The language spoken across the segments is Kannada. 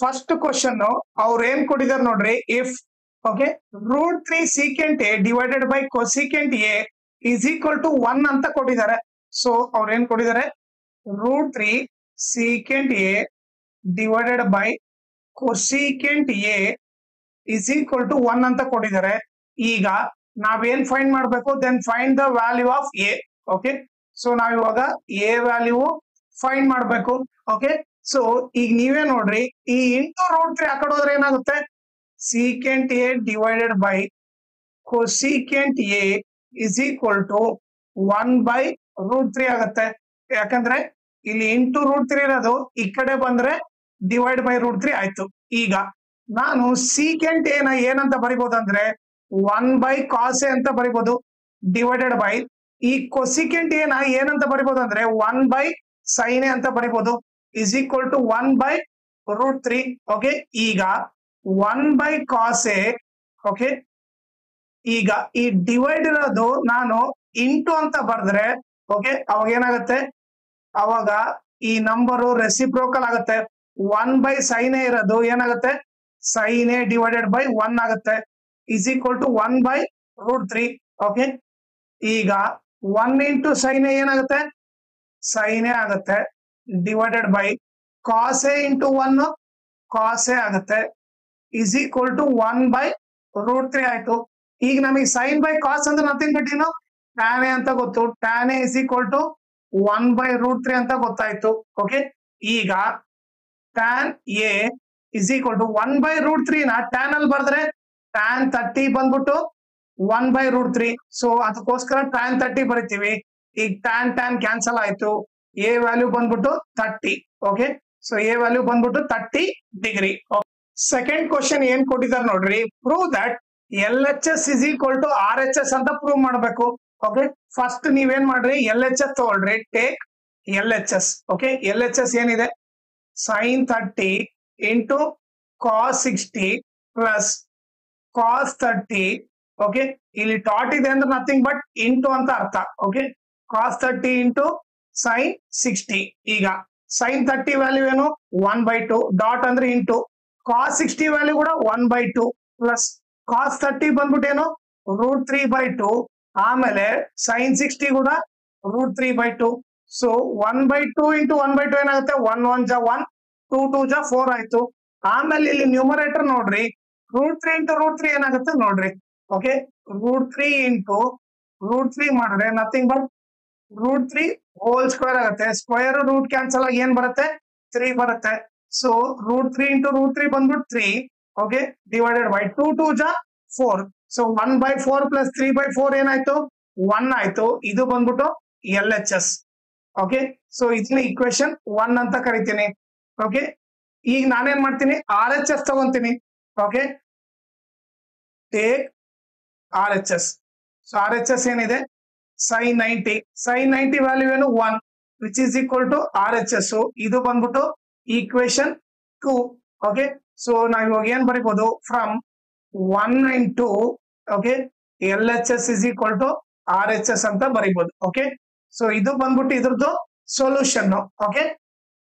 ಫಸ್ಟ್ ಕ್ವಶನ್ ಅವ್ರು ಏನ್ ಕೊಟ್ಟಿದ್ದಾರೆ ನೋಡ್ರಿ, if okay √3 secant a divided by cosecant a is equal to 1 ಅಂತ ಕೊಟ್ಟಿದ್ದಾರೆ. ಸೊ ಅವ್ರು ಏನ್ ಕೊಟ್ಟಿದ್ದಾರೆ, √3 secant a divided by cosecant a is equal to 1 ಅಂತ ಕೊಟ್ಟಿದ್ದಾರೆ. ಈಗ ನಾವೇನ್ ಫೈಂಡ್ ಮಾಡ್ಬೇಕು, then find the value of a. Okay, so ನಾವ್ ಇವಾಗ a ವ್ಯಾಲ್ಯೂ ಫೈಂಡ್ ಮಾಡ್ಬೇಕು. ಓಕೆ, ಸೊ ಈಗ ನೀವೇ ನೋಡ್ರಿ, ಈ ಇಂಟು √3 ಆ ಕಡೆ ಹೋದ್ರೆ ಏನಾಗುತ್ತೆ, secant a divided by cosecant a is equal to 1/√3 ಆಗುತ್ತೆ. ಯಾಕಂದ್ರೆ ಇಲ್ಲಿ ಇಂಟು √3 ಇರೋದು ಈ ಕಡೆ ಬಂದ್ರೆ ಡಿವೈಡ್ ಬೈ √3 ಆಯ್ತು. ಈಗ ನಾನು secant a ನ ಏನಂತ ಬರಿಬಹುದು ಅಂದ್ರೆ 1/cos a ಅಂತ ಬರಿಬಹುದು, ಡಿವೈಡೆಡ್ ಬೈ ಈ cosecant a ನ ಏನಂತ ಬರಿಬಹುದು ಅಂದ್ರೆ 1/sin a ಅಂತ ಬರಿಬಹುದು, is equal to 1/√3. ಓಕೆ, ಈಗ 1/cos a. ಓಕೆ, ಈಗ ಈ ಡಿವೈಡ್ ಇರೋದು ನಾನು ಇಂಟು ಅಂತ ಬರೆದ್ರೆ ಓಕೆ ಅವಾಗ ಏನಾಗುತ್ತೆ, ಅವಾಗ ಈ ನಂಬರು ರೆಸಿಪ್ರೋಕಲ್ ಆಗುತ್ತೆ. 1/sin a ಇರೋದು ಏನಾಗುತ್ತೆ, sin a ಡಿವೈಡೆಡ್ ಬೈ 1 ಆಗುತ್ತೆ, is equal to 1/√3. ಓಕೆ, ಈಗ 1 ಇಂಟು sin a ಏನಾಗುತ್ತೆ, sin a ಆಗುತ್ತೆ, divided by cos a into 1 cos a ಆಗುತ್ತೆ, is equal to 1/√3 ಆಯ್ತು. ಈಗ ನಮಗೆ sin by cos ಅಂದ್ರೆ ನಥಿಂಗ್ ಬಟ್ ಏನು, tan a ಅಂತ ಗೊತ್ತು, tan a is equal to 1/√3 ಅಂತ ಗೊತ್ತಾಯ್ತು. ಓಕೆ, ಈಗ tan a is equal to 1/√3 ನ tan ಅಲ್ಲಿ ಬರೆದ್ರೆ tan 30 ಬಂದ್ಬಿಟ್ಟು 1/√3. ಸೊ ಅದಕ್ಕೋಸ್ಕರ tan 30 ಬರಿತೀವಿ. ಈಗ tan ಕ್ಯಾನ್ಸಲ್ ಆಯ್ತು, a ವ್ಯಾಲ್ಯೂ ಬಂದ್ಬಿಟ್ಟು 30. ಓಕೆ, ಸೊ a ವ್ಯಾಲ್ಯೂ ಬಂದ್ಬಿಟ್ಟು 30 ಡಿಗ್ರಿ. ಸೆಕೆಂಡ್ ಕ್ವಶನ್ ಏನ್ ಕೊಟ್ಟಿದ್ದಾರೆ ನೋಡ್ರಿ, prove that LHS is equal to RHS ಅಂತ ಪ್ರೂವ್ ಮಾಡ್ಬೇಕು. ಓಕೆ, ಫಸ್ಟ್ ನೀವೇನ್ ಮಾಡ್ರಿ, LHS ತಗೊಳ್ರಿ, ಟೇಕ್ LHS. ಓಕೆ, LHS ಏನಿದೆ, sin 30 into cos 60 plus cos 30. Okay, ಇಲ್ಲಿ ಟಾಟ್ ಇದೆ ಅಂದ್ರೆ ನಥಿಂಗ್ ಬಟ್ ಇಂಟು ಅಂತ ಅರ್ಥ. Okay, cos 30 into sin 60. ಈಗ sin 30 ವ್ಯಾಲ್ಯೂ ಏನು 1/2, ಡಾಟ್ ಅಂದ್ರೆ ಇಂಟು, cos 60 ವ್ಯಾಲ್ಯೂ ಕೂಡ 1/2 ಪ್ಲಸ್ cos 30 ಬಂದ್ಬಿಟ್ಟು ಏನು √3/2, ಆಮೇಲೆ sin 60 ಕೂಡ √3/2. ಸೊ 1/2 ಇಂಟು 1/2 ಏನಾಗುತ್ತೆ, 1 1 ಜಾ 1, 2 2 ಜಾ 4 ಆಯ್ತು. ಆಮೇಲೆ ಇಲ್ಲಿ ನ್ಯೂಮರೇಟರ್ ನೋಡ್ರಿ, √3 ಇಂಟು √3 ಏನಾಗುತ್ತೆ ನೋಡ್ರಿ. ಓಕೆ, √3 ಇಂಟು √3 ಮಾಡಿದ್ರೆ ನಥಿಂಗ್ ಬಟ್ √3 ಹೋಲ್ ಸ್ಕ್ವೇರ್ ಆಗುತ್ತೆ. ಸ್ಕ್ವೇರ್ ರೂಟ್ ಕ್ಯಾನ್ಸಲ್ ಆಗಿ ಏನ್ ಬರುತ್ತೆ, 3 ಬರುತ್ತೆ. ಸೊ √3 ಇಂಟು √3 ಬಂದ್ಬಿಟ್ಟು 3. ಓಕೆ, ಡಿವೈಡೆಡ್ ಬೈ 2 2 ಜಾ 4. ಸೊ 1/4 ಪ್ಲಸ್ 3/4 ಏನಾಯ್ತು, 1 ಆಯ್ತು. ಇದು ಬಂದ್ಬಿಟ್ಟು LHS. ಓಕೆ, ಸೊ ಇದನ್ನ ಇಕ್ವೇಶನ್ 1 ಅಂತ ಕರಿತೀನಿ. ಓಕೆ, ಈಗ ನಾನೇನ್ ಮಾಡ್ತೀನಿ, RHS ತಗೊಂತೀನಿ. Okay, take RHS. So RHS ಏನಿದೆ, sin 90 ವ್ಯಾಲ್ಯೂ ಏನು 1, which is equal to RHS. ಇದು ಬಂದ್ಬಿಟ್ಟು ಈಕ್ವೇಶನ್ 2. ಓಕೆ, ಸೊ ನಾವ್ ಇವಾಗ ಏನ್ ಬರೀಬಹುದು, ಫ್ರಮ್ 1 and 2. Okay, LHS is equal to RHS ಅಂತ ಬರೀಬಹುದು. ಓಕೆ, ಸೊ ಇದು ಬಂದ್ಬಿಟ್ಟು ಇದ್ರದ್ದು ಸೊಲ್ಯೂಷನ್. ಓಕೆ,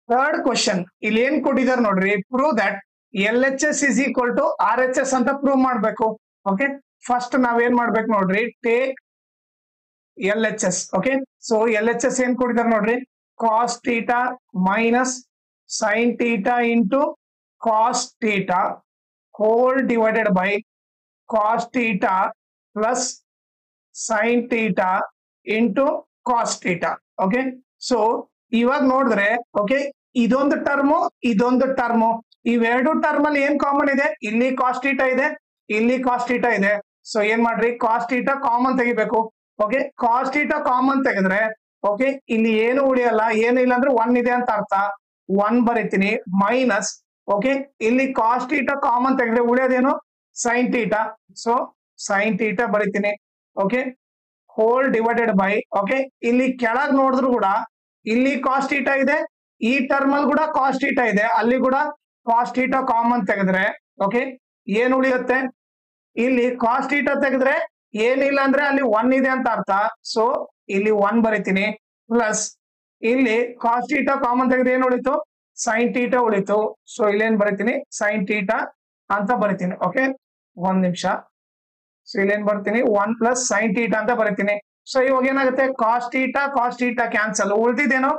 ಥರ್ಡ್ ಕ್ವಶನ್ ಇಲ್ಲಿ ಏನ್ ಕೊಟ್ಟಿದ್ದಾರೆ ನೋಡ್ರಿ, prove that LHS is equal to RHS ಅಂತ ಪ್ರೂವ್ ಮಾಡ್ಬೇಕು. ಓಕೆ, ಫಸ್ಟ್ ನಾವೇನ್ ಮಾಡ್ಬೇಕು ನೋಡ್ರಿ, take LHS. Okay, so LHS ಏನ್ ಕೊಟ್ಟಿದ್ದಾರೆ ನೋಡ್ರಿ, cos θ minus sin θ into cos θ whole divided by cos θ plus sin θ into cos θ. Okay, so ಇವಾಗ ನೋಡಿದ್ರೆ ಓಕೆ ಇದೊಂದು ಟರ್ಮು ಇವೆರಡು ಟರ್ಮ್ ಅಲ್ಲಿ ಏನ್ ಕಾಮನ್ ಇದೆ, ಇಲ್ಲಿ cos θ ಇದೆ, ಇಲ್ಲಿ cos θ ಇದೆ. ಸೊ ಏನ್ ಮಾಡ್ರಿ, cos θ ಕಾಮನ್ ತೆಗಿಬೇಕು. ಓಕೆ, cos θ ಕಾಮನ್ ತೆಗೆದ್ರೆ ಓಕೆ ಇಲ್ಲಿ ಏನು ಉಳಿಯಲ್ಲ, ಏನು ಇಲ್ಲ ಅಂದ್ರೆ 1 ಇದೆ ಅಂತ ಅರ್ಥ. 1 ಬರೀತೀನಿ ಮೈನಸ್ ಓಕೆ ಇಲ್ಲಿ cos θ ಕಾಮನ್ ತೆಗೆದ್ರೆ ಉಳಿಯೋದೇನು sin θ. ಸೊ sin θ ಬರೀತೀನಿ. Okay, whole divided by okay ಇಲ್ಲಿ ಕೆಳಗ್ ನೋಡಿದ್ರು ಕೂಡ ಇಲ್ಲಿ cos θ ಇದೆ, ಈ ಟರ್ಮ್ ಅಲ್ಲಿ ಕೂಡ cos θ ಇದೆ, ಅಲ್ಲಿ ಕೂಡ cos θ ಕಾಮನ್ ತೆಗೆದ್ರೆ ಓಕೆ ಏನ್ ಉಳಿಯುತ್ತೆ, ಇಲ್ಲಿ cos θ ತೆಗೆದ್ರೆ ಏನಿಲ್ಲ ಅಂದ್ರೆ ಅಲ್ಲಿ 1 ಇದೆ ಅಂತ ಅರ್ಥ. ಸೊ ಇಲ್ಲಿ 1 ಬರೀತೀನಿ ಪ್ಲಸ್ ಇಲ್ಲಿ cos θ ಕಾಮನ್ ತೆಗೆದ್ರೆ ಏನ್ ಉಳಿತು ಸೈನ್ ಟೀಟಾ ಉಳಿತು. ಸೊ ಇಲ್ಲೇನ್ ಬರೀತೀನಿ ಸೈನ್ ಟೀಟಾ ಅಂತ ಬರೀತೀನಿ. ಓಕೆ, ಒಂದ್ ನಿಮಿಷ. ಸೊ ಇಲ್ಲೇನ್ ಬರ್ತೀನಿ 1 ಪ್ಲಸ್ ಸೈನ್ ಟೀಟಾ ಅಂತ ಬರೀತೀನಿ. ಸೊ ಇವಾಗ ಏನಾಗುತ್ತೆ ಕಾಸ್ ಟೀಟಾ ಕ್ಯಾನ್ಸಲ್, ಉಳಿದಿದ್ದೇನು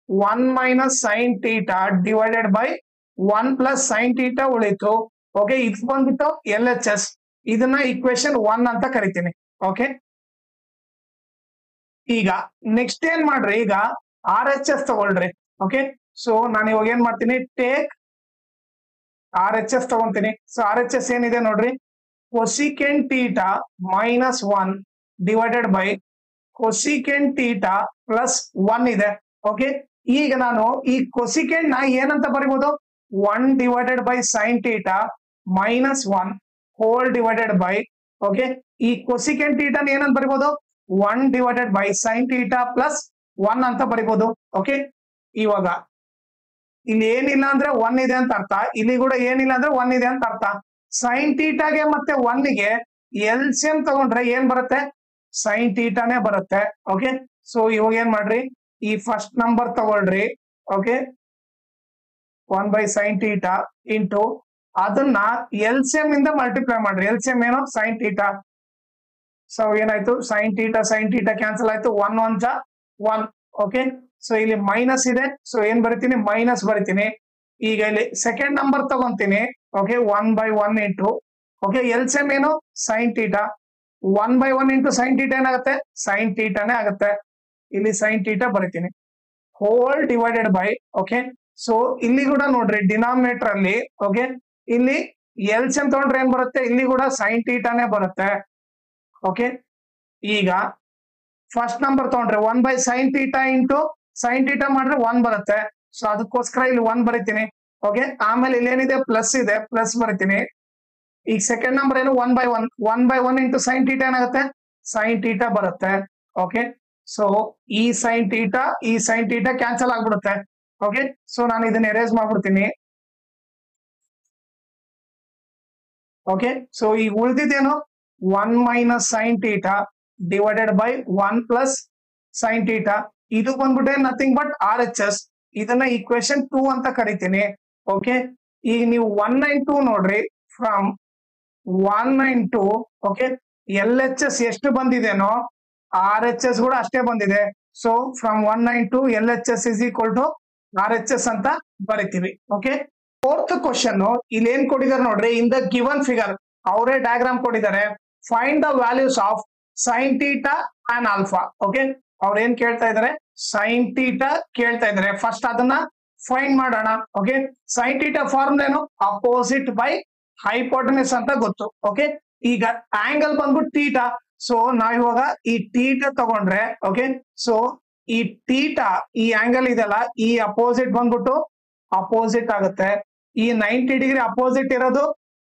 1 minus sine theta divided by 1 plus sine theta ಉಳಿತು. ಓಕೆ, ಇದು ಬಂದ್ಬಿಟ್ಟು LHS, ಇದನ್ನ ಇಕ್ವೇಶನ್ 1 ಅಂತ ಕರಿತೀನಿ. ಓಕೆ, ಈಗ ನೆಕ್ಸ್ಟ್ ಏನ್ ಮಾಡ್ರಿ, ಈಗ RHS ತಗೊಳ್ರಿ. ಓಕೆ, ಸೊ ನಾನು ಇವಾಗ ಏನ್ ಮಾಡ್ತೀನಿ ಟೇಕ್ RHS ತಗೊಂತೀನಿ. ಸೊ RHS ಏನಿದೆ ನೋಡ್ರಿ, cosecant theta minus 1 divided by cosecant theta plus 1 ಇದೆ. ಓಕೆ, ಈಗ ನಾನು ಈ ಕೊಸಿಕೆಂಟ್ ನ ಏನಂತ ಬರಿಬಹುದು, 1 divided by sine theta minus 1 whole divided by, okay, ಈ ಕೊಸಿಕೆಂಟ್ ಟೀಟಾ ಏನಂತ ಬರಿಬಹುದು 1 divided by sine theta plus 1 ಅಂತ ಬರಿಬಹುದು. ಓಕೆ, ಇವಾಗ ಇಲ್ಲಿ ಏನಿಲ್ಲ ಅಂದ್ರೆ 1 ಇದೆ ಅಂತ ಅರ್ಥ, ಇಲ್ಲಿ ಕೂಡ ಏನಿಲ್ಲ ಅಂದ್ರೆ 1 ಇದೆ ಅಂತ ಅರ್ಥ. ಸೈನ್ ಟೀಟಾಗೆ ಮತ್ತೆ 1 ಗೆ LCM ತಗೊಂಡ್ರೆ ಏನ್ ಬರುತ್ತೆ, ಸೈನ್ ಟೀಟಾನೇ ಬರುತ್ತೆ. ಓಕೆ, ಸೊ ಇವಾಗ ಏನ್ ಮಾಡ್ರಿ, ಈ ಫಸ್ಟ್ ನಂಬರ್ ತಗೊಳ್ರಿ. Okay, 1 by sine theta into ಅದನ್ನ LCM ಇಂದ ಮಲ್ಟಿಪ್ಲೈ ಮಾಡ್ರಿ. LCM ಏನೋ ಸೈನ್ ಟೀಟಾ. ಸೊ ಏನಾಯ್ತು, ಸೈನ್ ಟೀಟಾ ಕ್ಯಾನ್ಸಲ್ ಆಯ್ತು, 1 1 ಜಾ 1. ಓಕೆ, ಸೊ ಇಲ್ಲಿ ಮೈನಸ್ ಇದೆ, ಸೊ ಏನ್ ಬರಿತೀನಿ ಮೈನಸ್ ಬರಿತೀನಿ. ಈಗ ಇಲ್ಲಿ ಸೆಕೆಂಡ್ ನಂಬರ್ ತಗೊಂತೀನಿ. Okay, 1 by 1 into, okay, LCM ಏನು sine theta, 1 by 1 into sine theta ಏನಾಗುತ್ತೆ ಸೈನ್ ಟೀಟಾನೇ ಆಗುತ್ತೆ. ಇಲ್ಲಿ ಸೈನ್ ಟೀಟಾ ಬರಿತೀನಿ whole divided by. Okay, so ಇಲ್ಲಿ ಕೂಡ ನೋಡ್ರಿ ಡಿನಾಮಿನೇಟರ್ ಅಲ್ಲಿ, ಓಕೆ, ಇಲ್ಲಿ LCM ತಗೊಂಡ್ರೆ ಏನ್ ಬರುತ್ತೆ, ಇಲ್ಲಿ ಕೂಡ ಸೈನ್ ಟೀಟಾನೇ ಬರುತ್ತೆ. ಓಕೆ, ಈಗ ಫಸ್ಟ್ ನಂಬರ್ ತಗೊಂಡ್ರೆ 1 by sine theta into sine theta ಮಾಡಿದ್ರೆ 1 ಬರುತ್ತೆ. ಸೊ ಅದಕ್ಕೋಸ್ಕರ ಇಲ್ಲಿ 1 ಬರಿತೀನಿ. ಓಕೆ, ಆಮೇಲೆ ಇಲ್ಲಿ ಏನಿದೆ ಪ್ಲಸ್ ಇದೆ, ಪ್ಲಸ್ ಬರಿತೀನಿ. ಈಗ ಸೆಕೆಂಡ್ ನಂಬರ್ ಏನು 1 ಬೈ 1 ಇಂಟು ಸೈನ್ ಟೀಟಾ ಏನಾಗುತ್ತೆ ಸೈನ್ ಟೀಟಾ ಬರುತ್ತೆ. ಓಕೆ, ಸೊ ಈ ಸೈನ್ ಟೀಟಾ ಕ್ಯಾನ್ಸಲ್ ಆಗ್ಬಿಡುತ್ತೆ. ಓಕೆ, ಸೊ ನಾನು ಇದನ್ನ ಎರೇಸ್ ಮಾಡ್ಬಿಡ್ತೀನಿ. ಓಕೆ, ಸೊ ಈಗ ಉಳಿದಿದ್ದೇನು 1 minus sine theta divided by 1 plus sine theta. ಇದು ಬಂದ್ಬಿಟ್ಟೆ ನಥಿಂಗ್ ಬಟ್ RHS. ಇದನ್ನ ಇಕ್ವೇಶನ್ 2 ಅಂತ ಕರಿತೀನಿ. ಓಕೆ, ಈಗ ನೀವು 192 ನೋಡ್ರಿ, ಫ್ರಮ್ 192, ಓಕೆ, LHS ಎಷ್ಟು ಬಂದಿದೆನೋ RHS ಕೂಡ ಅಷ್ಟೇ ಬಂದಿದೆ. So from 192 LHS is equal to RHS ಅಂತ ಬರಿತೀವಿ. ಓಕೆ, ಫೋರ್ತ್ ಕ್ವಶನ್ ಇಲ್ಲಿ ಏನ್ ಕೊಟ್ಟಿದ್ದಾರೆ ನೋಡ್ರಿ, ಇನ್ ದ ಗಿವನ್ ಫಿಗರ್ ಅವರೇ ಡಯಾಗ್ರಾಮ್ ಕೊಟ್ಟಿದ್ದಾರೆ. Find the values of sine theta and alpha. Okay, ಅವ್ರು ಏನ್ ಕೇಳ್ತಾ ಇದಾರೆ, ಸೈನ್ ಟೀಟಾ ಕೇಳ್ತಾ ಇದಾರೆ. ಫಸ್ಟ್ ಅದನ್ನ ಫೈಂಡ್ ಮಾಡೋಣ. ಓಕೆ, ಸೈನ್ ಟೀಟಾ ಫಾರ್ಮುಲಾ ಏನು, ಅಪೋಸಿಟ್ ಬೈ ಹೈಪೋಟೆನಸ್ ಅಂತ ಗೊತ್ತು. ಓಕೆ, ಈಗ ಆಂಗಲ್ ಬಂದ್ಬಿಟ್ಟು ಟೀಟಾ. ಸೊ ನಾವ್ ಇವಾಗ ಈ ಟೀಟಾ ತಗೊಂಡ್ರೆ, ಓಕೆ, ಸೊ ಈ ಟೀಟಾ ಈ ಆಂಗಲ್ ಇದೆಲ್ಲ, ಈ ಅಪೋಸಿಟ್ ಬಂದ್ಬಿಟ್ಟು ಅಪೋಸಿಟ್ ಆಗುತ್ತೆ. ಈ 90 ಡಿಗ್ರಿ ಅಪೋಸಿಟ್ ಇರೋದು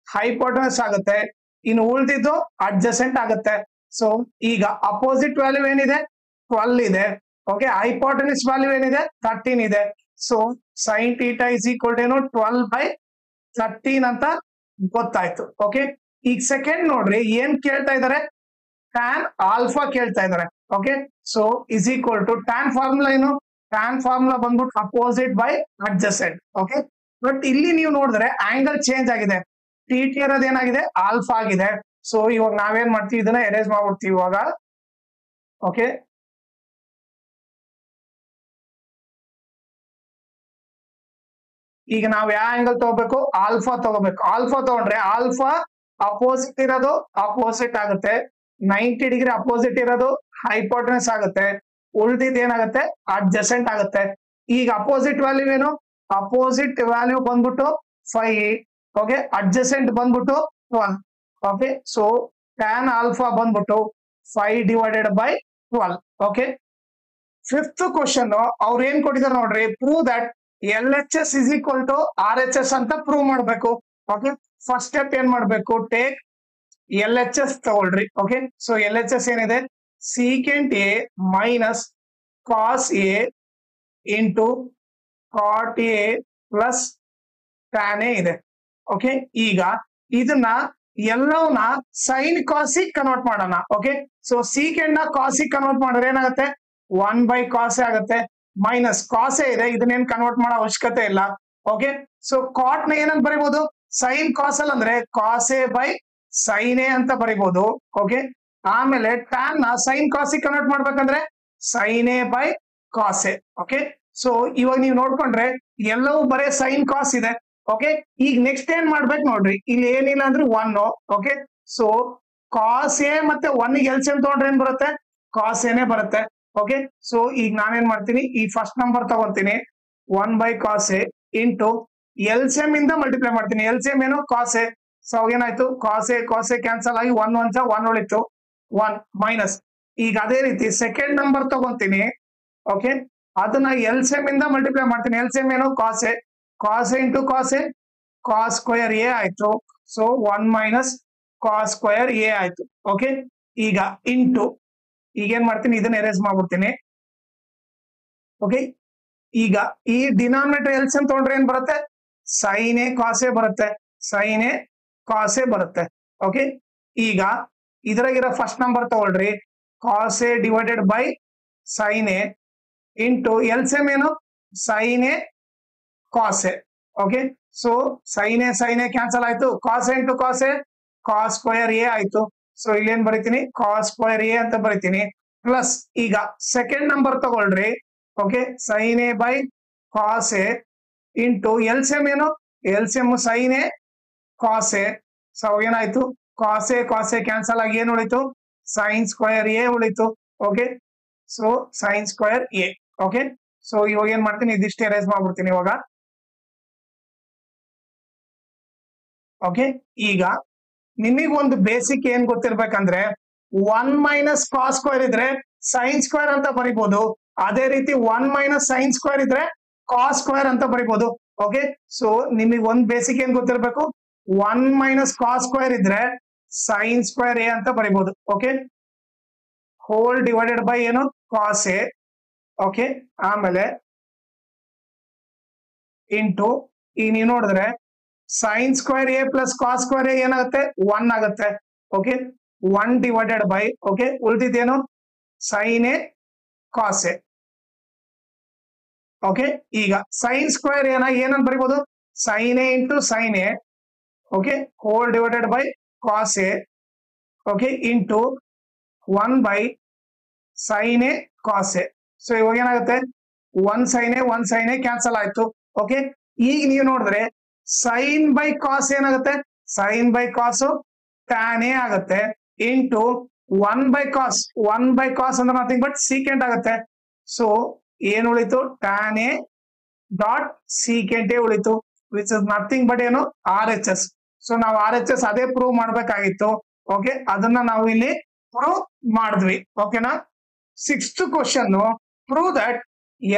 ಹೈಪೋಟೆನಸ್ ಆಗುತ್ತೆ, ಇನ್ನು ಉಳಿದಿದ್ದು ಅಡ್ಜಸೆಂಟ್ ಆಗುತ್ತೆ. ಸೊ ಈಗ ಅಪೋಸಿಟ್ ವ್ಯಾಲ್ಯೂ ಏನಿದೆ 12 ಇದೆ. ಓಕೆ, ಹೈಪೋಟೆನಸ್ ವ್ಯಾಲ್ಯೂ ಏನಿದೆ 13 ಇದೆ. So sine theta is equal to ಏನು 12 ಬೈ 13 ಅಂತ ಗೊತ್ತಾಯ್ತು. ಓಕೆ, ಈಗ ಸೆಕೆಂಡ್ ನೋಡ್ರಿ ಏನ್ ಕೇಳ್ತಾ ಇದಾರೆ, ಟ್ಯಾನ್ ಆಲ್ಫಾ ಕೇಳ್ತಾ ಇದಾರೆ. Okay, so is equal to tan formula ಏನು, ಟ್ಯಾನ್ ಫಾರ್ಮುಲಾ ಬಂದ್ಬಿಟ್ಟು opposite by adjacent. Okay, but ಇಲ್ಲಿ ನೀವು ನೋಡಿದ್ರೆ ಆಂಗಲ್ ಚೇಂಜ್ ಆಗಿದೆ, ಟೀಟಾ ಇರೋದು ಏನಾಗಿದೆ ಆಲ್ಫಾ ಆಗಿದೆ. ಸೊ ಇವಾಗ ನಾವೇನ್ ಮಾಡ್ತೀವಿ, ಇದನ್ನ ಎರೇಸ್ ಮಾಡ್ಬಿಡ್ತೀವಿ ಇವಾಗ. ಓಕೆ, ಈಗ ನಾವ್ ಯಾವ ಆಂಗಲ್ ತಗೋಬೇಕು, ಆಲ್ಫಾ ತಗೋಬೇಕು. ಆಲ್ಫಾ ತಗೊಂಡ್ರೆ ಆಲ್ಫಾ ಅಪೋಸಿಟ್ ಇರೋದು ಅಪೋಸಿಟ್ ಆಗುತ್ತೆ, 90 ಡಿಗ್ರಿ ಅಪೋಸಿಟ್ ಇರೋದು ಹೈಪೋಟೆನಸ್ ಆಗುತ್ತೆ, ಉಳಿದಿದ್ದು ಏನಾಗುತ್ತೆ ಅಡ್ಜಸೆಂಟ್ ಆಗುತ್ತೆ. ಈಗ ಅಪೋಸಿಟ್ ವ್ಯಾಲ್ಯೂ ಏನು, ಅಪೋಸಿಟ್ ವ್ಯಾಲ್ಯೂ ಬಂದ್ಬಿಟ್ಟು 5. ಓಕೆ, ಅಡ್ಜಸೆಂಟ್ ಬಂದ್ಬಿಟ್ಟು 12. ಓಕೆ, ಸೊ ಟ್ಯಾನ್ ಆಲ್ಫಾ ಬಂದ್ಬಿಟ್ಟು 5 divided by 12. Okay, fifth question ಅವ್ರು ಏನ್ ಕೊಟ್ಟಿದ್ದಾರೆ ನೋಡ್ರಿ, prove that LHS is equal to RHS ಅಂತ ಪ್ರೂವ್ ಮಾಡ್ಬೇಕು. ಓಕೆ, ಫಸ್ಟ್ ಸ್ಟೆಪ್ ಏನ್ ಮಾಡ್ಬೇಕು, ಟೇಕ್ LHS ತಗೊಳ್ರಿ. ಓಕೆ, ಸೊ LHS ಏನಿದೆ, secant A minus cos A into cot A plus tan A ಇದೆ. ಓಕೆ, ಈಗ ಇದನ್ನ ಎಲ್ಲವನ್ನ ಸೈನ್ ಕಾಸಿಗೆ ಕನ್ವರ್ಟ್ ಮಾಡೋಣ. ಓಕೆ, ಸೊ ಸೀಕೆಂಡ್ ನ ಕಾಸಿಗೆ ಕನ್ವರ್ಟ್ ಮಾಡಿದ್ರೆ ಏನಾಗುತ್ತೆ 1 ಬೈ ಕಾಸ್ ಆಗುತ್ತೆ. ಮೈನಸ್ ಕಾಸ್ ಎ ಇದೆ, ಇದನ್ನೇನ್ ಕನ್ವರ್ಟ್ ಮಾಡೋ ಅವಶ್ಯಕತೆ ಇಲ್ಲ. ಓಕೆ, ಸೊ ಕಾಟ್ ನ ಏನಂತ ಬರಿಬಹುದು, ಸೈನ್ ಕಾಸ್ ಅಲ್ ಅಂದ್ರೆ cos A by sine A ಅಂತ ಬರಿಬಹುದು. ಓಕೆ, ಆಮೇಲೆ ಟ್ಯಾನ್ ನ ಸೈನ್ ಕಾಸಿಗೆ ಕನ್ವರ್ಟ್ ಮಾಡ್ಬೇಕಂದ್ರೆ sine A by cos A. Okay, so ಇವಾಗ ನೀವು ನೋಡ್ಕೊಂಡ್ರೆ ಎಲ್ಲವೂ ಬರೇ ಸೈನ್ ಕಾಸ್ ಇದೆ. ಓಕೆ, ಈಗ ನೆಕ್ಸ್ಟ್ ಏನ್ ಮಾಡ್ಬೇಕು ನೋಡ್ರಿ, ಇಲ್ಲಿ ಏನಿಲ್ಲ ಅಂದ್ರೆ 1. ಓಕೆ, ಸೊ ಕಾಸ್ ಎ ಮತ್ತೆ 1 ಗೆ ಎಲ್ಸಿಎಂ ತಗೊಂಡ್ರೆ ಏನ್ ಬರುತ್ತೆ, ಕಾಸ್ ಎನೇ ಬರುತ್ತೆ. ಓಕೆ, ಸೊ ಈಗ ನಾನೇನ್ ಮಾಡ್ತೀನಿ, ಈ ಫಸ್ಟ್ ನಂಬರ್ ತಗೊಂತೀನಿ 1 by cos A into LCM ಇಂದ ಮಲ್ಟಿಪ್ಲೈ ಮಾಡ್ತೀನಿ. ಎಲ್ಸಿಎಂ ಏನು, ಕಾಸ್ ಎ. ಸೊ ಏನಾಯ್ತು, ಕಾಸ್ ಎ ಕ್ಯಾನ್ಸಲ್ ಆಗಿ 1 1 1 ಉಳಿತು, 1 ಮೈನಸ್. ಈಗ ಅದೇ ರೀತಿ ಸೆಕೆಂಡ್ ನಂಬರ್ ತಗೊಂತೀನಿ. ಓಕೆ, ಅದನ್ನ ಎಲ್ಸಿಎಂ ಇಂದ ಮಲ್ಟಿಪ್ಲೈ ಮಾಡ್ತೀನಿ. ಎಲ್ಸಿಎಂ ಏನು, cos A into cos A, cos square A ಆಯ್ತು. So 1 minus cos square A ಆಯ್ತು. ಓಕೆ, ಈಗ ಇಂಟು, ಈಗ ಏನ್ ಮಾಡ್ತೀನಿ, ಇದನ್ನ ಎರೇಸ್ ಮಾಡ್ಬಿಡ್ತೀನಿ. ಓಕೆ, ಈಗ ಈ ಡಿನಾಮಿನೇಟರ್ ಎಲ್ಸಿಎಂ ತಗೊಂಡ್ರೆ ಏನ್ ಬರುತ್ತೆ, ಸೈನ್ ಎ ಕಾಸ್ ಎ ಬರುತ್ತೆ, ಸೈನ್ ಎ ಕಾಸ್ ಎ ಬರುತ್ತೆ. ಓಕೆ, ಈಗ ಇದ್ರಾಗಿರೋ ಫಸ್ಟ್ ನಂಬರ್ ತಗೊಳ್ರಿ, cos A divided by sine A into LCM ಏನು, sine A cos A. Okay, so sine A cancel ಆಯ್ತು, cos A into cos A, cos square A ಆಯ್ತು. ಸೊ ಇಲ್ಲೇನ್ ಬರಿತೀನಿ, ಕಾಸ್ ಸ್ಕ್ವೇರ್ ಎ ಅಂತ ಬರಿತೀನಿ. ಪ್ಲಸ್ ಈಗ ಸೆಕೆಂಡ್ ನಂಬರ್ ತಗೊಳ್ರಿ. Okay, sine A by cos A into LCM ಏನು, LCM sine A cos A. So ಏನಾಯ್ತು, ಕಾಸ್ ಎ ಕ್ಯಾನ್ಸಲ್ ಆಗಿ ಏನ್ ಉಳಿತು, ಸೈನ್ ಸ್ಕ್ವೇರ್ ಎ ಉಳಿತು. Okay, so sine square A. Okay, so ಇವಾಗ ಏನ್ ಮಾಡ್ತೀನಿ, ಇದಿಷ್ಟು ಎರೇಸ್ ಮಾಡ್ಬಿಡ್ತೀನಿ ಇವಾಗ. ಓಕೆ, ಈಗ ನಿಮಗೊಂದು ಬೇಸಿಕ್ ಏನ್ ಗೊತ್ತಿರ್ಬೇಕಂದ್ರೆ 1 ಮೈನಸ್ ಕಾಸ್ ಸ್ಕ್ವೇರ್ ಇದ್ರೆ ಸೈನ್ ಸ್ಕ್ವೇರ್ ಅಂತ ಬರಿಬಹುದು. ಅದೇ ರೀತಿ 1 ಮೈನಸ್ ಸೈನ್ ಸ್ಕ್ವೇರ್ ಇದ್ರೆ ಕಾಸ್ ಸ್ಕ್ವೇರ್ ಅಂತ ಬರಿಬಹುದು. ಓಕೆ, ಸೊ ನಿಮಗೆ ಒಂದ್ ಬೇಸಿಕ್ ಏನ್ ಗೊತ್ತಿರ್ಬೇಕು, 1 ಮೈನಸ್ ಕಾಸ್ ಸ್ಕ್ವೇರ್ ಇದ್ರೆ ಸೈನ್ ಸ್ಕ್ವೇರ್ ಎ ಅಂತ ಬರಿಬಹುದು. ಓಕೆ, ಹೋಲ್ ಡಿವೈಡೆಡ್ ಬೈ ಏನು, ಕಾಸ್ ಎ. ಓಕೆ, ಆಮೇಲೆ ಇಂಟು, ಈಗ ನೀವು ನೋಡಿದ್ರೆ sine square A plus cos square A ಏನಾಗುತ್ತೆ, 1 ಆಗುತ್ತೆ. ಓಕೆ, 1 ಡಿವೈಡೆಡ್ ಬೈ, ಓಕೆ, ಉಳಿದಿದ್ದೇನು, sine A cos A. Okay, ಈಗ ಸೈನ್ ಸ್ಕ್ವೇರ್ ಏನಂತ ಬರಿಬಹುದು, sine A into sine A. Okay, whole divided by cos A. Okay, into 1 by sine A cos A. So ಇವಾಗ ಏನಾಗುತ್ತೆ, 1 ಸೈನ್ ಎ ಕ್ಯಾನ್ಸಲ್ ಆಯ್ತು. ಓಕೆ, ಈಗ ನೀವು ನೋಡಿದ್ರೆ ಸೈನ್ ಬೈ ಕಾಸ್ ಏನಾಗುತ್ತೆ, sine by cos tan A ಆಗುತ್ತೆ ಇಂಟು 1 ಬೈ ಕಾಸ್ ಅಂದ್ರೆ ನಥಿಂಗ್ ಬಟ್ ಸೀಕೆಂಟ್ ಆಗುತ್ತೆ. ಸೊ ಏನ್ ಉಳಿತು, tan A dot secant A ಉಳಿತು, ವಿಚ್ ಇಸ್ ನಥಿಂಗ್ ಬಟ್ ಏನು, RHS. ಸೊ ನಾವು RHS ಅದೇ ಪ್ರೂವ್ ಮಾಡ್ಬೇಕಾಗಿತ್ತು. ಓಕೆ, ಅದನ್ನ ನಾವು ಇಲ್ಲಿ ಪ್ರೂವ್ ಮಾಡಿದ್ವಿ. ಓಕೆನಾ. 6th question, prove that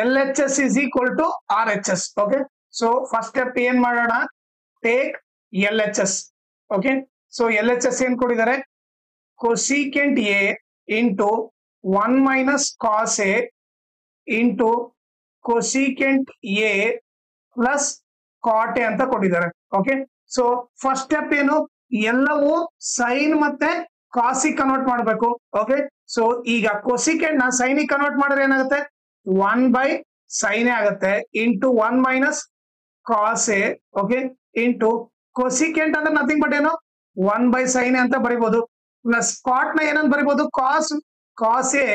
LHS is equal to RHS. Okay, so first step ಏನ್ ಮಾಡೋಣ, take LHS. Okay, so LHS ಏನ್ ಕೊಟ್ಟಿದ್ದಾರೆ, cosecant A into 1 minus cos A into cosecant A plus cot A ಅಂತ ಕೊಟ್ಟಿದ್ದಾರೆ. ಓಕೆ, ಸೊ ಫಸ್ಟ್ ಸ್ಟೆಪ್ ಏನು, ಎಲ್ಲವೂ ಸೈನ್ ಮತ್ತೆ ಕಾಸಿಗೆ ಕನ್ವರ್ಟ್ ಮಾಡಬೇಕು. ಓಕೆ, ಸೊ ಈಗ ಕೊಸಿಕೆಂಟ್ ನ ಸೈನಿಗೆ ಕನ್ವರ್ಟ್ ಮಾಡಿದ್ರೆ ಏನಾಗುತ್ತೆ, 1 ಬೈ ಸೈನ್ ಎ ಆಗುತ್ತೆ into 1 minus cos A. Okay, into cosecant ಅಂದ್ರೆ ನಥಿಂಗ್ ಬಟ್ ಏನು, 1 ಬೈ ಸೈನ್ ಎ ಅಂತ ಬರಿಬಹುದು. ಪ್ಲಸ್ ಕಾಟ್ ನ ಏನಂತ ಬರಿಬಹುದು, cos A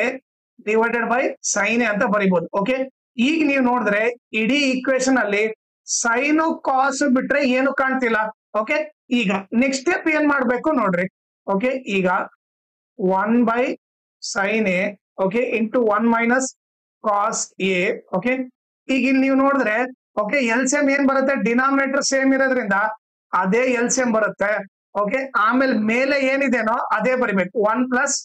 divided by sine A ಅಂತ ಬರಿಬಹುದು. ಓಕೆ, ಈಗ ನೀವು ನೋಡಿದ್ರೆ ಇಡೀ ಈಕ್ವೇಶನ್ ಅಲ್ಲಿ ಸೈನು ಕಾಸ್ ಬಿಟ್ರೆ ಏನು ಕಾಣ್ತಿಲ್ಲ. ಓಕೆ, ಈಗ ನೆಕ್ಸ್ಟ್ ಸ್ಟೆಪ್ ಏನ್ ಮಾಡ್ಬೇಕು ನೋಡ್ರಿ. ಓಕೆ, ಈಗ 1 by sine A, okay, into 1 minus cos A. Okay, ಈಗ ಇಲ್ಲಿ ನೀವು ನೋಡಿದ್ರೆ, ಓಕೆ, ಎಲ್ಸಿಎಂ ಏನ್ ಬರುತ್ತೆ, ಡಿನಾಮಿನೇಟರ್ ಸೇಮ್ ಇರೋದ್ರಿಂದ ಅದೇ ಎಲ್ಸಿಎಂ ಬರುತ್ತೆ. ಓಕೆ, ಆಮೇಲೆ ಮೇಲೆ ಏನಿದೆನೋ ಅದೇ ಬರಿಬೇಕು, 1 ಪ್ಲಸ್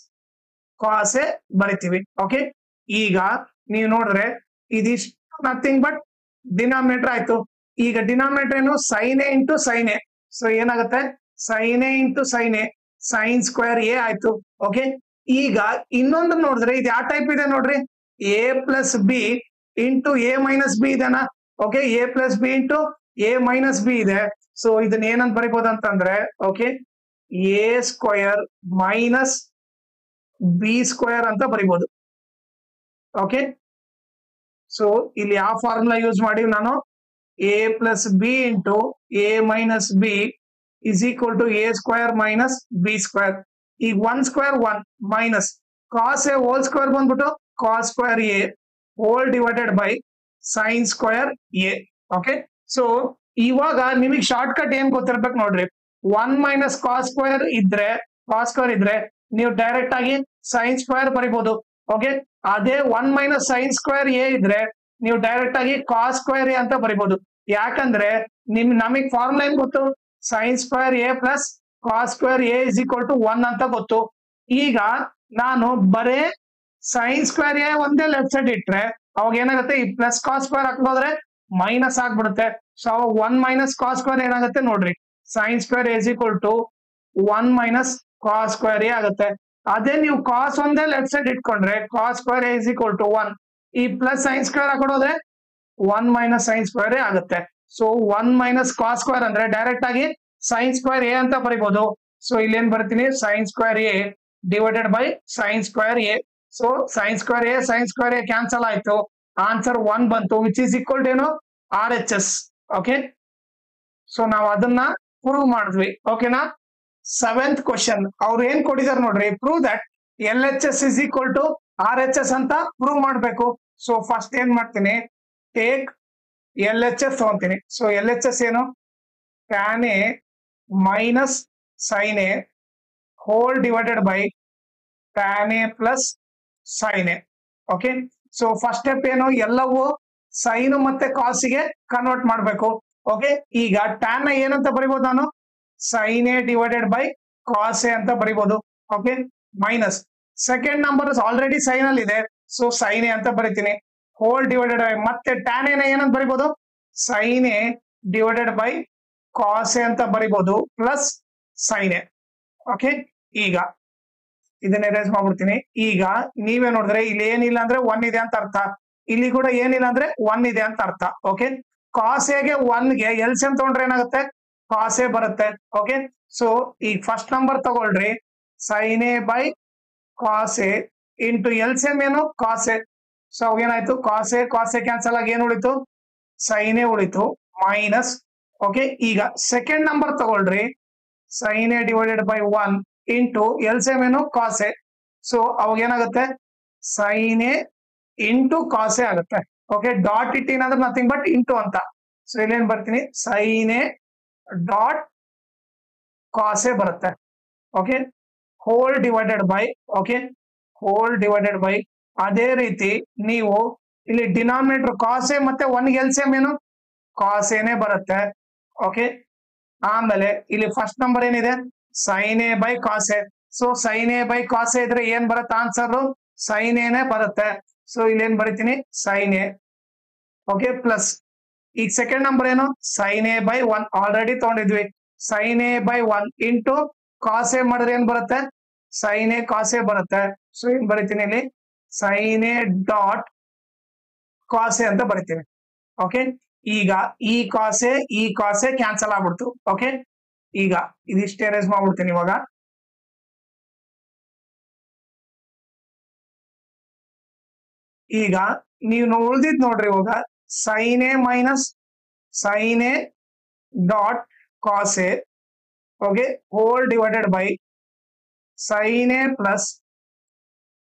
ಕಾಸ್ ಎ ಬರಿತೀವಿ. ಓಕೆ, ಈಗ ನೀವು ನೋಡಿದ್ರೆ ಇದಿಷ್ಟು ನಥಿಂಗ್ ಬಟ್ ಡಿನಾಮಿನೇಟರ್ ಆಯ್ತು. ಈಗ ಡಿನಾಮಿನೇಟರ್ ಏನು, sine A into sine A. So ಏನಾಗುತ್ತೆ, sine A into sine A, sine square A ಆಯ್ತು. ಓಕೆ, ಈಗ ಇನ್ನೊಂದು ನೋಡಿದ್ರೆ ಇದು ಯಾವ ಟೈಪ್ ಇದೆ ನೋಡ್ರಿ, A plus B into A minus B ಇದೆನಾ. Okay, A plus B into A minus B ಇದೆ. ಸೊ ಇದನ್ನ ಏನಂತ ಬರಿಬಹುದು ಅಂತಂದ್ರೆ, okay, A square minus B square ಅಂತ ಬರಿಬಹುದು. ಓಕೆ, ಸೊ ಇಲ್ಲಿ ಯಾವ ಫಾರ್ಮುಲಾ ಯೂಸ್ ಮಾಡಿ ನಾನು a plus b into a minus b is equal to a square minus b square. ಈಗ 1 square 1 minus cos a whole square ಬಂದ್ಬಿಟ್ಟು cos square a whole divided by sin square a. Okay, so ಇವಾಗ ನಿಮಗೆ ಶಾರ್ಟ್ ಕಟ್ ಏನ್ ಗೊತ್ತಿರ್ಬೇಕು ನೋಡ್ರಿ. 1 minus cos square ಇದ್ರೆ ನೀವು ಡೈರೆಕ್ಟ್ ಆಗಿ sin square ಬರಿಬಹುದು. ಓಕೆ, ಅದೇ 1 minus sin square a ಇದ್ರೆ ನೀವು ಡೈರೆಕ್ಟ್ ಆಗಿ cos square a ಅಂತ ಬರಿಬಹುದು. ಯಾಕಂದ್ರೆ ನಮಗೆ ಫಾರ್ಮುಲಾ ಏನ್ ಗೊತ್ತು, sin square a plus cos square a is equal to 1 ಅಂತ ಗೊತ್ತು. ಈಗ ನಾನು ಬರೇ sin square a ಒಂದೇ ಲೆಫ್ಟ್ ಸೈಡ್ ಇಟ್ರೆ ಅವಾಗ ಏನಾಗುತ್ತೆ, ಈ ಪ್ಲಸ್ cos square ಹಾಕೋದ್ರೆ ಮೈನಸ್ ಆಗ್ಬಿಡುತ್ತೆ. ಸೊ ಅವಾಗ 1 minus cos square ಏನಾಗುತ್ತೆ ನೋಡ್ರಿ, sin square a is equal to 1 minus cos square a ಆಗುತ್ತೆ. ಅದೇ ನೀವು cos ಒಂದೇ ಲೆಫ್ಟ್ ಸೈಡ್ ಇಟ್ಕೊಂಡ್ರೆ cos square a is equal to 1, ಈ plus sin square ಹಾಕೊಡೋದ್ರೆ 1 minus sin square a ಆಗುತ್ತೆ. ಸೊ 1 minus cos square ಅಂದ್ರೆ ಡೈರೆಕ್ಟ್ ಆಗಿ sin square a ಅಂತ ಬರಿಬಹುದು. ಸೊ ಇಲ್ಲಿ ಏನ್ ಬರ್ತೀನಿ, sin square a divided by sin square a. So sin square a cancel ಆಯ್ತು, ಆನ್ಸರ್ 1 ಬಂತು, ವಿಚ್ ಇಸ್ ಈಕ್ವಲ್ ಟು ಏನು, RHS. ಓಕೆ, ಸೊ ನಾವು ಅದನ್ನ ಪ್ರೂವ್ ಮಾಡಿದ್ವಿ. ಓಕೆನಾ. 7th ಕ್ವಶನ್ ಅವ್ರು ಏನ್ ಕೊಟ್ಟಿದ್ದಾರೆ ನೋಡ್ರಿ, prove that LHS is equal to RHS ಅಂತ ಪ್ರೂವ್ ಮಾಡ್ಬೇಕು. ಸೊ ಫಸ್ಟ್ ಏನ್ ಮಾಡ್ತೀನಿ, ಟೇಕ್ LHS ತಗೊಂತೀನಿ. ಸೊ LHS ಏನು, tan a minus sin a whole divided by tan a plus sin a. Okay, so first step ಏನು, ಎಲ್ಲವೂ ಸೈನ್ ಮತ್ತೆ ಕಾಸಿಗೆ ಕನ್ವರ್ಟ್ ಮಾಡ್ಬೇಕು. ಓಕೆ, ಈಗ tan ನ ಏನಂತ ಬರಿಬಹುದು, ನಾನು sin a divided by cos a ಅಂತ ಬರಿಬಹುದು. Okay, minus second number already sine ಅಲ್ಲಿ ಇದೆ, ಸೊ sin a ಅಂತ ಬರಿತೀನಿ. ಹೋಲ್ ಡಿವೈಡೆಡ್ ಬೈ ಮತ್ತೆ tan a ನ ಏನಂತ ಬರಿಬಹುದು, sin a divided by cos a ಅಂತ ಬರಿಬಹುದು ಪ್ಲಸ್ sin a. ಓಕೆ, ಈಗ ಇದನ್ನ ಎರೇಸ್ ಮಾಡ್ಬಿಡ್ತೀನಿ. ಈಗ ನೀವೇ ನೋಡಿದ್ರೆ ಇಲ್ಲಿ ಏನಿಲ್ಲ ಅಂದ್ರೆ 1 ಇದೆ ಅಂತ ಅರ್ಥ, ಇಲ್ಲಿ ಕೂಡ ಏನಿಲ್ಲ ಅಂದ್ರೆ 1 ಇದೆ ಅಂತ ಅರ್ಥ. ಓಕೆ, cos a ಗೆ 1 ಗೆ LCM ತಗೊಂಡ್ರೆ ಏನಾಗುತ್ತೆ, cos a ಬರುತ್ತೆ. ಓಕೆ, ಸೊ ಈಗ ಫಸ್ಟ್ ನಂಬರ್ ತಗೊಳ್ರಿ, sin a ಬೈ cos a ಇಂಟು LCM ಏನು, cos a. ಸೊ ಏನಾಯ್ತು, cos a ಕ್ಯಾನ್ಸಲ್ ಆಗಿ ಏನ್ ಉಳಿತು, sin a ಉಳಿತು ಮೈನಸ್. ಓಕೆ, ಈಗ ಸೆಕೆಂಡ್ ನಂಬರ್ ತಗೊಳ್ರಿ, sin a ಡಿವೈಡೆಡ್ ಬೈ 1 ಇಂಟು LCM ಏನು, cos a. ಸೊ ಅವಾಗ ಏನಾಗುತ್ತೆ, sin a into cos a ಆಗುತ್ತೆ. ಓಕೆ, ಡಾಟ್ ಇಟ್ಟಿನಂದ್ರೆ ನಥಿಂಗ್ ಬಟ್ ಇಂಟು ಅಂತ. ಸೊ ಇಲ್ಲೇನ್ ಬರ್ತೀನಿ, sin a dot cos a ಬರುತ್ತೆ. Okay, whole divided by, okay whole divided by, ಅದೇ ರೀತಿ ನೀವು ಇಲ್ಲಿ ಡಿನಾಮಿನೇಟರ್ cos a ಮತ್ತೆ 1 LCM ಏನು, cos a ನೇ ಬರುತ್ತೆ. ಓಕೆ, ಆಮೇಲೆ ಇಲ್ಲಿ ಫಸ್ಟ್ ನಂಬರ್ ಏನಿದೆ, sin a ಬೈ cos a. So sin a ಬೈ cos a ಇದ್ರೆ ಏನ್ ಬರುತ್ತೆ ಆನ್ಸರ್, sin a ನೇ ಬರುತ್ತೆ. ಸೊ ಇಲ್ಲಿ ಏನ್ ಬರಿತೀನಿ, sin a. ಓಕೆ, ಪ್ಲಸ್ ಈಗ ಸೆಕೆಂಡ್ ನಂಬರ್ ಏನು, sin a ಬೈ 1 ಆಲ್ರೆಡಿ ತಗೊಂಡಿದ್ವಿ, sin a by 1 into cos a ಮಾಡಿದ್ರೆ ಏನ್ ಬರುತ್ತೆ, sin a cos a ಬರುತ್ತೆ. ಸೊ ಏನ್ ಬರಿತೀನಿ ಇಲ್ಲಿ, sin a dot cos a ಅಂತ ಬರಿತೀನಿ. ಓಕೆ, ಈಗ ಈ cos a ಕ್ಯಾನ್ಸಲ್ ಆಗ್ಬಿಡ್ತು. ಓಕೆ, ಈಗ ಇದಿಷ್ಟು ಎರೇಸ್ ಮಾಡ್ಬಿಡ್ತೀನಿ. ಇವಾಗ ಈಗ ನೀವು ಉಳಿದಿದ್ ನೋಡ್ರಿ, ಇವಾಗ sin a minus sin a dot cos a. Okay, whole divided by sin a plus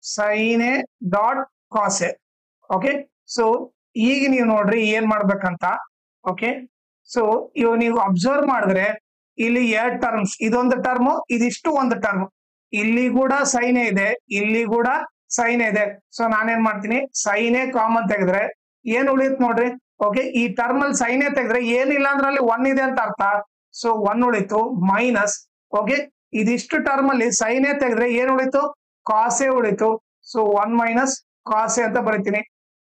sin a dot cos a. Okay, so ಈಗ ನೀವು ನೋಡ್ರಿ ಏನ್ ಮಾಡ್ಬೇಕಂತ. ಓಕೆ, ಸೊ ಇವ್ ನೀವು ಅಬ್ಸರ್ವ್ ಮಾಡಿದ್ರೆ ಇಲ್ಲಿ 2 ಟರ್ಮ್ಸ್, ಇದೊಂದು ಟರ್ಮ್, ಇದಿಷ್ಟು ಒಂದು ಟರ್ಮ್, ಇಲ್ಲಿ ಕೂಡ sin a ಇದೆ, ಇಲ್ಲಿ ಕೂಡ sin a ಇದೆ. ಸೊ ನಾನೇನ್ ಮಾಡ್ತೀನಿ, sin a ಕಾಮನ್ ತೆಗೆದ್ರೆ ಏನ್ ಉಳಿಯುತ್ತೆ ನೋಡ್ರಿ. ಓಕೆ, ಈ ಟರ್ಮ್ ಅಲ್ಲಿ sin a ತೆಗೆದ್ರೆ ಏನಿಲ್ಲ ಅಂದ್ರೆ ಅಲ್ಲಿ 1 ಇದೆ ಅಂತ ಅರ್ಥ. ಸೊ 1 ಉಳಿತು ಮೈನಸ್. ಓಕೆ, ಇದಿಷ್ಟು ಟರ್ಮ್ ಅಲ್ಲಿ sin a ತೆಗೆದ್ರೆ ಏನ್ ಉಳಿತು, cos a ಉಳಿತು. ಸೊ 1 ಮೈನಸ್ cos a ಅಂತ ಬರೀತೀನಿ.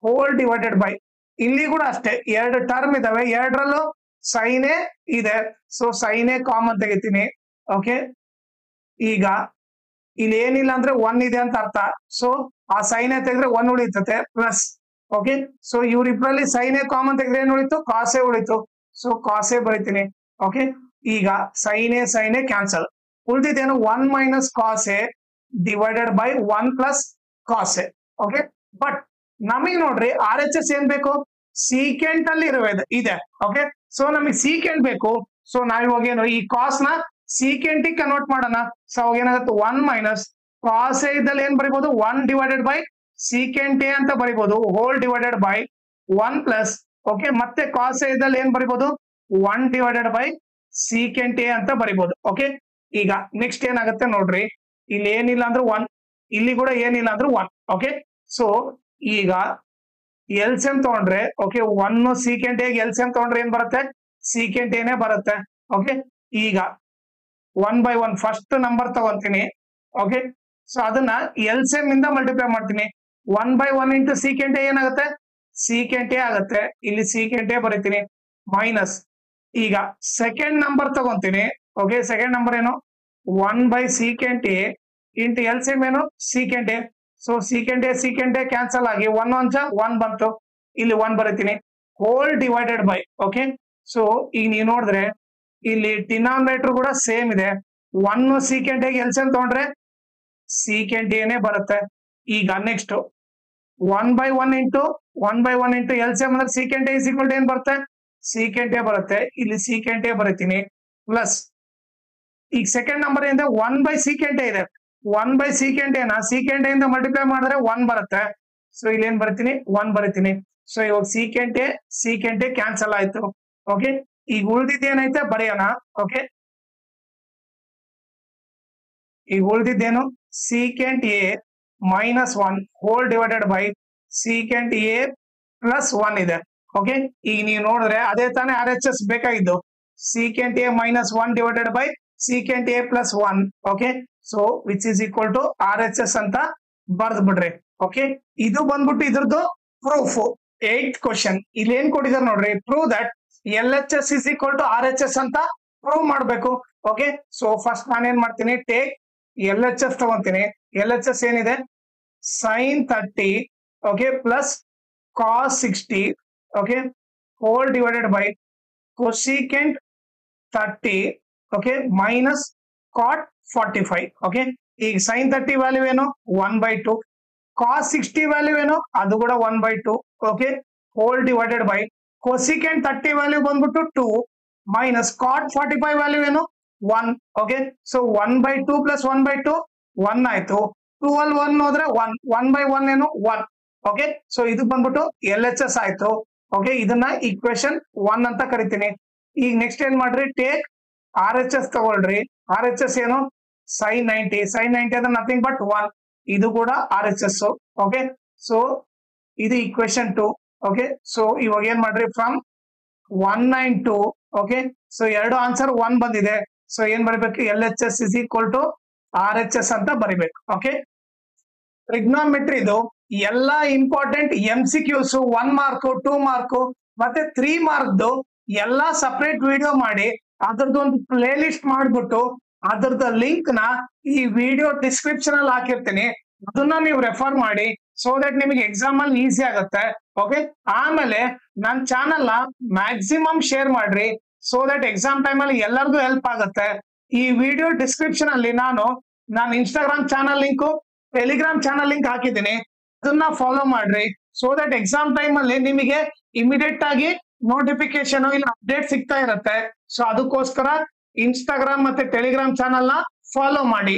ಹೋಲ್ ಡಿವೈಡೆಡ್ ಬೈ, ಇಲ್ಲಿ ಕೂಡ ಅಷ್ಟೇ 2 ಟರ್ಮ್ ಇದಾವೆ, ಎರಡರಲ್ಲೂ sin a ಇದೆ. ಸೊ sin a ಕಾಮನ್ ತೆಗಿತೀನಿ. ಓಕೆ, ಈಗ ಇಲ್ಲಿ ಏನಿಲ್ಲ ಅಂದ್ರೆ 1 ಇದೆ ಅಂತ ಅರ್ಥ. ಸೊ ಆ sin a ತೆಗೆದ್ರೆ 1 ಉಳಿತತೆ ಪ್ಲಸ್. ಓಕೆ, ಸೊ ಇವ್ರಿಬ್ರಲ್ಲಿ sin a ಕಾಮನ್ ತೆಗೆದ್ರೆ ಏನ್ ಉಳಿತು, cos a ಉಳಿತು. ಸೊ cos a ಬರೀತೀನಿ. ಓಕೆ, ಈಗ sin a ಕ್ಯಾನ್ಸಲ್, ಉಳಿದಿದ್ದೇನು 1 minus cos a divided by 1 plus cos a. Okay, but ನಮಗೆ ನೋಡ್ರಿ ಆರ್ ಎಚ್ ಎಸ್ ಏನ್ ಬೇಕು, ಸೀಕೆಂಟ್ ಅಲ್ಲಿ ಇದೆ. ಓಕೆ, ಸೊ ನಮಗೆ ಸೀಕೆಂಟ್ ಬೇಕು. ಸೊ ನಾವ್ ಇವಾಗ ಏನು ಈ ಕಾಸ್ ನ ಸೀಕೆಂಟ್ ಕನ್ವರ್ಟ್ ಮಾಡೋಣ. ಸೊ ಅವಾಗ ಏನಾಗುತ್ತೆ, 1 ಮೈನಸ್ ಕಾಸ್ ಎ ಇದ್ದಲ್ಲಿ ಏನ್ ಬರಿಬಹುದು, 1 ಡಿವೈಡೆಡ್ ಬೈ ಸೀಕೆಂಟ್ ಎ ಅಂತ ಬರಿಬಹುದು, whole divided by 1 plus. Okay, ಮತ್ತೆ ಕಾಸ್ ಎ ಇದ್ದಲ್ಲಿ ಏನ್ ಬರಿಬಹುದು, 1 ಡಿವೈಡೆಡ್ ಬೈ ಸೀಕೆಂಟ್ ಎ ಅಂತ ಬರಿಬಹುದು. ಓಕೆ, ಈಗ ನೆಕ್ಸ್ಟ್ ಏನಾಗುತ್ತೆ ನೋಡ್ರಿ, ಇಲ್ಲಿ ಏನಿಲ್ಲ ಅಂದ್ರೆ 1, ಇಲ್ಲಿ ಕೂಡ ಏನಿಲ್ಲ ಅಂದ್ರೆ 1. ಓಕೆ, ಸೊ ಈಗ ಎಲ್ಸಿಎಂ ತಗೊಂಡ್ರೆ, ಓಕೆ 1 ಸೀಕೆಂಟ್ ಎ ಎಲ್ಸಿಎಂ ತಗೊಂಡ್ರೆ ಏನ್ ಬರುತ್ತೆ, ಸೀಕೆಂಟ್ ಏನೇ ಬರುತ್ತೆ. ಓಕೆ, ಈಗ 1 by 1 ಫಸ್ಟ್ ನಂಬರ್ ತಗೊಂತೀನಿ. ಓಕೆ, ಸೊ ಅದನ್ನ ಎಲ್ಸಿಎಂ ಇಂದ ಮಲ್ಟಿಪ್ಲೈ ಮಾಡ್ತೀನಿ. 1 by 1 ಇಂಟು ಸೀಕೆಂಟ್ ಎ ಏನಾಗುತ್ತೆ, ಸೀಕೆಂಟ್ ಎ ಆಗುತ್ತೆ. ಇಲ್ಲಿ ಸೀಕೆಂಟ್ ಎ ಬರೀತೀನಿ ಮೈನಸ್. ಈಗ ಸೆಕೆಂಡ್ ನಂಬರ್ ತಗೊಂತೀನಿ. ಓಕೆ, ಸೆಕೆಂಡ್ ನಂಬರ್ ಏನು, 1 by secant A into LCM ಏನು, secant A. So secant A cancel ಆಗಿ 1 1 1 ಬಂತು. ಇಲ್ಲಿ 1 ಬರೀತೀನಿ, whole divided by. Okay, so ಈಗ ನೀವು ನೋಡಿದ್ರೆ ಇಲ್ಲಿ ಡಿನಾಮಿನೇಟರ್ ಕೂಡ ಸೇಮ್ ಇದೆ. 1 ಸೀಕೆಂಟ್ ಎ ಎಲ್ಸಿಎಂ ತಗೊಂಡ್ರೆ ಸೀಕೆಂಟ್ ಎನೇ ಬರುತ್ತೆ. ಈಗ ನೆಕ್ಸ್ಟ್ 1 by 1 ಇಂಟು ಎಲ್ಸಿಎಂ ಅಂದ್ರೆ secant A is equal to ಏನ್ ಬರುತ್ತೆ, ಸೀಕೆಂಟ್ ಎ ಬರುತ್ತೆ. ಇಲ್ಲಿ ಸೀಕೆಂಟ್ ಎ ಬರೀತೀನಿ ಪ್ಲಸ್. ಈಗ ಸೆಕೆಂಡ್ ನಂಬರ್ ಏನಿದೆ, 1 by ಸೀಕೆಂಟ್ ಎ ಇದೆ. 1 by ಸೀಕೆಂಟ್ ಎನ ಸೀಕೆಂಟ್ ಎ ಇಂದ ಮಲ್ಟಿಪ್ಲೈ ಮಾಡಿದ್ರೆ 1 ಬರುತ್ತೆ. ಸೊ ಇಲ್ಲಿ ಏನ್ ಬರೀತೀನಿ, 1 ಬರೀತೀನಿ. ಸೊ ಇವಾಗ ಸೀಕೆಂಟ್ ಎ ಕ್ಯಾನ್ಸಲ್ ಆಯ್ತು. ಓಕೆ, ಈಗ ಉಳಿದಿದ್ದೇನೈತೆ ಬರೆಯೋಣ. ಓಕೆ, ಈಗ ಉಳಿದಿದ್ದೇನು, secant A minus 1 whole divided by secant A plus 1 ಇದೆ. ಓಕೆ, ಈಗ ನೀವು ನೋಡಿದ್ರೆ ಅದೇ ತಾನೇ ಆರ್ ಎಚ್ ಎಸ್ ಬೇಕಾಗಿದ್ದು, secant A minus 1 divided by secant A plus 1. Okay, so which is equal to R H S ಅಂತ ಬರ್ದ್ ಬಿಡ್ರಿ. ಓಕೆ, ಇದು ಬಂದ್ಬಿಟ್ಟು ಇದ್ರದ್ದು ಪ್ರೂಫ್. 8th ಕ್ವಶನ್ ಇಲ್ಲಿ ಏನ್ ಕೊಟ್ಟಿದ್ದಾರೆ ನೋಡ್ರಿ, prove that L H S is equal to R H S ಅಂತ ಪ್ರೂವ್ ಮಾಡ್ಬೇಕು. ಓಕೆ, ಸೊ ಫಸ್ಟ್ ನಾನೇನ್ ಮಾಡ್ತೀನಿ, ಟೇಕ್ ಎಲ್ ಎಚ್ ಎಸ್ ತಗೊಂತೀನಿ. ಎಲ್ ಎಚ್ ಎಸ್ ಏನಿದೆ, sine 30 okay plus cos 60 okay whole divided by cosecant 30 okay minus cot 45. Okay, ಈಗ ಸೈನ್ 30 ವ್ಯಾಲ್ಯೂ ಏನು, 1/2. ಕಾಸ್ 60 ವ್ಯಾಲ್ಯೂ ಏನು, ಅದು ಕೂಡ 1/2. Okay, whole divided by cosecant 30 value ಬಂದ್ಬಿಟ್ಟು 2 ಮೈನಸ್ ಕಾಟ್ 45 ವ್ಯಾಲ್ಯೂ ಏನು, 1. ಓಕೆ, ಸೊ 1/2 ಪ್ಲಸ್ 1/2 1 ಆಯ್ತು. 2 ಅಲ್ಲಿ 1 ಹೋದ್ರೆ 1, 1/1 ಏನು 1. ಓಕೆ, ಸೊ ಇದು ಬಂದ್ಬಿಟ್ಟು ಎಲ್ ಎಚ್ ಎಸ್ ಆಯ್ತು. ಓಕೆ, ಇದನ್ನ ಈಕ್ವೇಶನ್ 1 ಅಂತ ಕರಿತೀನಿ. ಈಗ ನೆಕ್ಸ್ಟ್ ಏನ್ ಮಾಡ್ರಿ, ಟೇಕ್ ಆರ್ ಎಚ್ ಎಸ್ ತಗೊಳ್ರಿ. ಆರ್ ಎಚ್ ಎಸ್ ಏನು, ಸೈನ್ 90 ಅಂದ್ರೆ ನಥಿಂಗ್ ಬಟ್ 1. ಇದು ಕೂಡ R H S. Okay, so ಇದು ಈಕ್ವೇಶನ್ 2. ಓಕೆ, ಸೊ ಇವಾಗ ಏನ್ ಮಾಡ್ರಿ, ಫ್ರಮ್ 192 ಓಕೆ, ಸೊ ಎರಡು ಆನ್ಸರ್ 1 ಬಂದಿದೆ. ಸೊ ಏನ್ ಬರಿಬೇಕು, L H S is equal to R H S ಅಂತ ಬರಿಬೇಕು. ಓಕೆ, ಟ್ರಿಗ್ನೋಮೆಟ್ರಿದು ಎಲ್ಲಾ ಇಂಪಾರ್ಟೆಂಟ್ MCQs 1 ಮಾರ್ಕ್ 2 ಮಾರ್ಕ್ ಮತ್ತೆ 3 ಮಾರ್ಕ್ದು ಎಲ್ಲಾ ಸಪರೇಟ್ ವಿಡಿಯೋ ಮಾಡಿ ಅದ್ರದ್ದು ಒಂದು ಪ್ಲೇ ಲಿಸ್ಟ್ ಮಾಡ್ಬಿಟ್ಟು ಅದ್ರದ ಲಿಂಕ್ ನ ಈ ವಿಡಿಯೋ ಡಿಸ್ಕ್ರಿಪ್ಷನ್ ಅಲ್ಲಿ ಹಾಕಿರ್ತೀನಿ. ಅದನ್ನ ನೀವು ರೆಫರ್ ಮಾಡಿ, ಸೊ ದಟ್ ನಿಮಗೆ ಎಕ್ಸಾಮ್ ಅಲ್ಲಿ ಈಸಿ ಆಗುತ್ತೆ. ಓಕೆ, ಆಮೇಲೆ ನನ್ನ ಚಾನಲ್ ನ ಮ್ಯಾಕ್ಸಿಮಮ್ ಶೇರ್ ಮಾಡ್ರಿ, ಸೊ ದಟ್ ಎಕ್ಸಾಮ್ ಟೈಮ್ ಅಲ್ಲಿ ಎಲ್ಲರಿಗೂ ಹೆಲ್ಪ್ ಆಗುತ್ತೆ. ಈ ವಿಡಿಯೋ ಡಿಸ್ಕ್ರಿಪ್ಷನ್ ಅಲ್ಲಿ ನಾನು Instagram channel link, Telegram channel link ಹಾಕಿದ್ದೀನಿ. ಅದನ್ನ ಫಾಲೋ ಮಾಡ್ರಿ, ಸೊ ದಟ್ ಎಕ್ಸಾಮ್ ಟೈಮ್ ಅಲ್ಲಿ ನಿಮಗೆ ಇಮಿಡಿಯೇಟ್ ಆಗಿ ನೋಟಿಫಿಕೇಶನ್ ಇಲ್ಲ ಅಪ್ಡೇಟ್ ಸಿಗ್ತಾ ಇರುತ್ತೆ. ಸೊ ಅದಕ್ಕೋಸ್ಕರ ಇನ್ಸ್ಟಾಗ್ರಾಮ್ ಮತ್ತೆ ಟೆಲಿಗ್ರಾಮ್ ಚಾನಲ್ ನ ಫಾಲೋ ಮಾಡಿ.